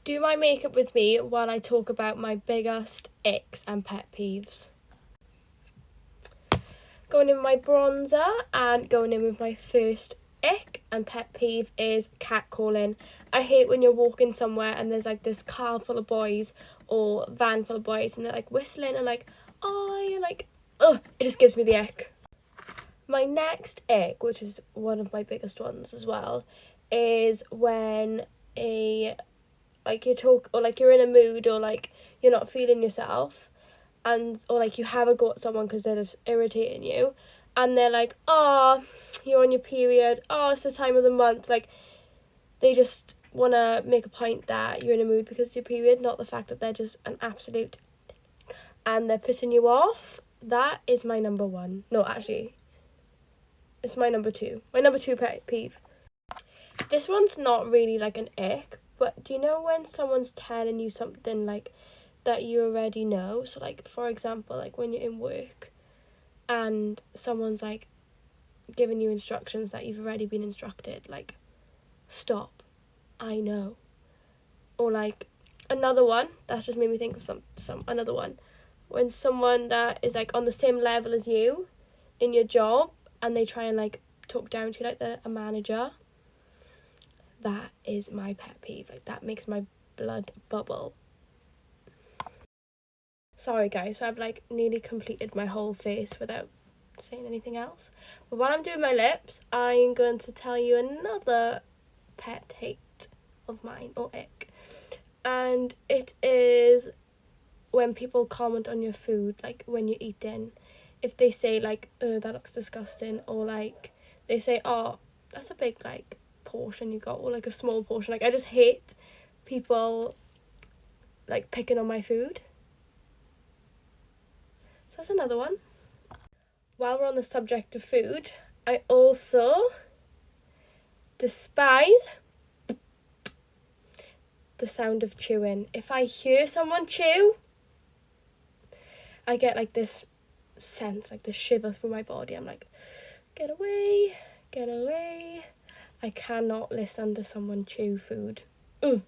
Do my makeup with me while I talk about my biggest icks and pet peeves. Going in with my bronzer and going in with my first ick and pet peeve is catcalling. I hate when you're walking somewhere and there's like this car full of boys or van full of boys and they're like whistling and like, oh, you're like, ugh, it just gives me the ick. My next ick, which is one of my biggest ones as well, is when you talk or like you're in a mood or like you're not feeling yourself and or like you have a go at someone because they're just irritating you and they're like, oh, you're on your period, oh, it's the time of the month, like they just want to make a point that you're in a mood because it's your period, not the fact that they're just an absolute and they're pissing you off. That is my number one. No, actually, it's my number two. My number two pet peeve. This one's not really like an ick, but do you know when someone's telling you something like that you already know? So like, for example, like when you're in work and someone's like giving you instructions that you've already been instructed, like, stop, I know. Or like another one, that's just made me think of some another one. When someone that is like on the same level as you in your job and they try and like talk down to you like they're a manager. That is my pet peeve. Like that makes my blood bubble. Sorry guys, so I've like nearly completed my whole face without saying anything else. But while I'm doing my lips, I'm going to tell you another pet hate of mine, or ick. And it is when people comment on your food, like when you're eating. If they say like, oh, that looks disgusting, or like they say, oh, that's a big like portion you got, or like a small portion. Like I just hate people like picking on my food. So that's another one. While we're on the subject of food, I also despise the sound of chewing. If I hear someone chew, I get like this sense, like this shiver through my body. I'm like, get away, get away. I cannot listen to someone chew food. So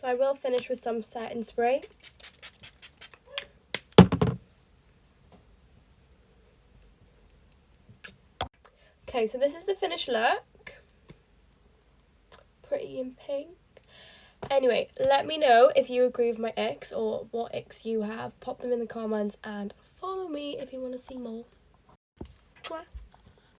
I will finish with some setting spray. Okay, so this is the finished look. Pretty in pink. Anyway, let me know if you agree with my icks or what icks you have. Pop them in the comments and follow me if you want to see more.